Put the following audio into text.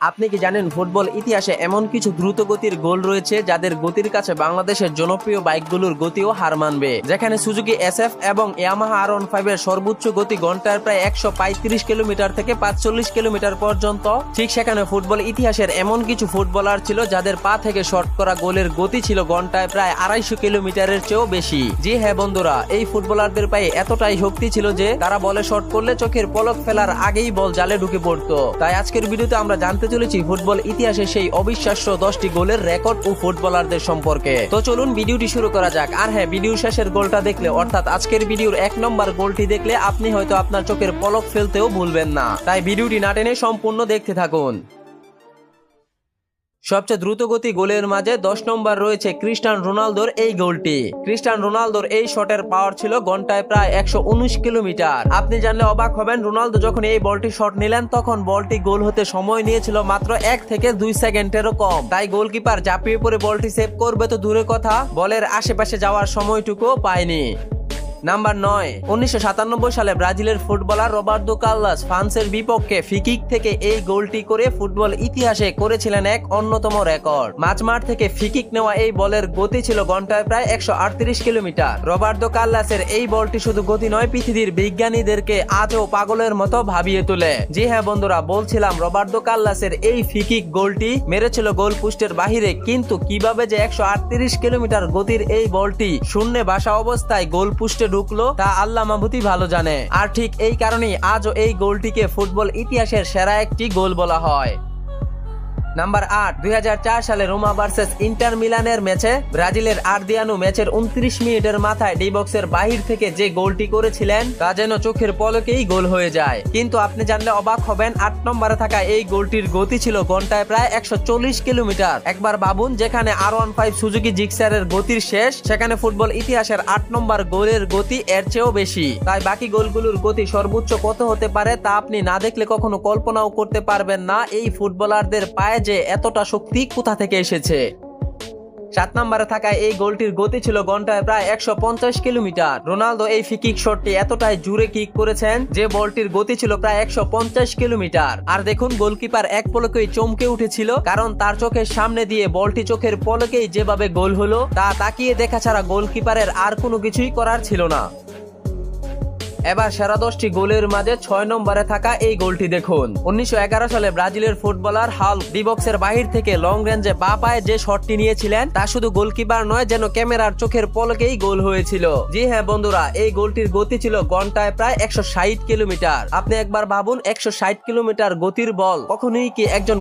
আপনি কি জানেন ফুটবল ইতিহাসে এমন কিছু দ্রুতগতির গোল রয়েছে যাদের গতির কাছে বাংলাদেশের জনপ্রিয় বাইকগুলোর গতিও হার মানবে। যেখানে সুজুকি এসএফ এবং ইয়ামাহা R15 এর সর্বোচ্চ গতি ঘন্টায় প্রায় 135 কিলোমিটার থেকে 45 কিলোমিটার পর্যন্ত, ঠিক সেখানে ফুটবল ইতিহাসের এমন কিছু ফুটবলার ছিল যাদের পা থেকে শট করা গোলের গতি ছিল ঘন্টায় প্রায় 250 কিলোমিটারের চেয়েও বেশি। জি হ্যাঁ বন্ধুরা, এই ফুটবলারদের পায়ে এতটাই শক্তি ছিল যে তারা বলে শট করলে চোখের পলক ফেলার আগেই বল জালে ঢুকে পড়তো। তাই আজকের ভিডিওতে আমরা জানতে চলেছি ফুটবল ইতিহাসে সেই অবিশ্বাস্য 10টি গোলের রেকর্ড ও ফুটবলারদের সম্পর্কে। তো চলুন ভিডিওটি শুরু করা যাক। আর হ্যাঁ, ভিডিও শেষের গোলটা দেখলে অর্থাৎ আজকের ভিডিওর 1 নম্বর গোলটি দেখলে আপনি হয়তো আপনার চোখের পলক ফেলতেও ভুলবেন না। তাই ভিডিওটি না টেনে সম্পূর্ণ দেখতে থাকুন। সবচেয়ে দ্রুতগতি গোলের মাঝে 10 নম্বর রয়েছে ক্রিস্টিয়ানো রোনালদোর এই গোলটি। ক্রিস্টিয়ানো রোনালদোর এই শটের পাওয়ার ছিল ঘন্টায় প্রায় 119 কিলোমিটার। আপনি জানলে অবাক হবেন, রোনালদো যখন এই বলটি শট নিলেন তখন বলটি গোল হতে সময় নিয়েছিল মাত্র 1 থেকে 2 সেকেন্ডেরও কম। তাই গোলকিপার ঝাঁপিয়ে পড়ে বলটি সেভ করবে তো দূরের কথা, বলের আশেপাশে যাওয়ার সময়টুকুও পায়নি। নাম্বার 9, 1997 সালে ব্রাজিলের ফুটবলার রবার্তো কার্লোস ফ্রান্সের বিপক্ষে ফ্রি-কিক থেকে এই গোলটি করে ফুটবল ইতিহাসে করেছিলেন এক অন্যতম রেকর্ড। মাঝমাঠ থেকে ফ্রি-কিক নেওয়া এই বলের গতি ছিল ঘন্টায় প্রায় 138 কিলোমিটার। রবার্তো কার্লোসের এই বলটি শুধু গতি নয়, পৃথিবীর বিজ্ঞানীদেরকে আজও পাগলের মতো ভাবিয়ে তোলে। জি হ্যাঁ বন্ধুরা, বলছিলাম রবার্তো কার্লোসের এই ফ্রি-কিক গোলটি মেরেছিল গোল পোস্টের বাহিরে, কিন্তু কিভাবে যে 138 কিলোমিটার গতির এই বলটি শূন্যে ভাসা অবস্থায় গোল পোস্টে ঢুকলো তা আল্লাহ মাহবুবই ভালো জানে। আর ঠিক এই কারণেই আজও এই গোলটিকে ফুটবল ইতিহাসের সেরা একটি গোল বলা হয়। নাম্বার 8, 2004 সালে রোমা ভার্সেস ইন্টার মিলানের ম্যাচে ব্রাজিলের আর্দিয়ানো ম্যাচের 29 মিনিটের মাথায় ডি বক্সের বাহির থেকে যে গোলটি করেছিলেন তা যেন চোখের পলকেই গোল হয়ে যায়। কিন্তু আপনি জানলে অবাক হবেন, 8 নম্বরে থাকা এই গোলটির গতি ছিল ঘন্টায় প্রায় 140 কিলোমিটার। একবার ভাবুন, যেখানে R15 সুজুকি জিক্সারের গতির শেষ, সেখানে ফুটবল ইতিহাসের 8 নম্বর গোলের গতি এর চেয়েও বেশি। তাই বাকি গোলগুলোর গতি সর্বোচ্চ কত হতে পারে তা আপনি না দেখলে কখনো কল্পনাও করতে পারবেন না এই ফুটবলারদের পায়ে যে এতটা শক্তি কোথা থেকে এসেছে। 7 নম্বরে থাকা এই গোলটির গতি ছিল ঘন্টায় প্রায় 150 কিলোমিটার। রোনালদো এই ফ্রি-কিক শটটি এতটাই জোরে কিক করেছেন যে বলটির গতি ছিল প্রায় 150 কিলোমিটার। আর দেখুন, গোলকিপার এক পলকেই চমকে উঠেছিল, কারণ তার চোখের সামনে দিয়ে বলটি চোখের পলকেই যেভাবে গোল হলো তা তাকিয়ে দেখা ছাড়া গোলকিপারের আর কোনো কিছুই করার ছিল না। এবার সেরা 10টি গোলের মাঝে 6 নম্বরে থাকা এই গোলটি দেখুন। 1911 সালে ব্রাজিলের ফুটবলার হাল্ক ডি বক্সের বাহির থেকে লং রেঞ্জে বাঁ পায়ে যে শটটি নিয়েছিলেন তা শুধু গোলকিপার নয়, যেন ক্যামেরার চোখের পলকেই গোল হয়েছিল। জি হ্যাঁ বন্ধুরা, এই গোলটির গতি ছিল ঘন্টায় প্রায় 160 কিলোমিটার। আপনি একবার ভাবুন, 160 কিলোমিটার গতির বল কখনোই কি একজন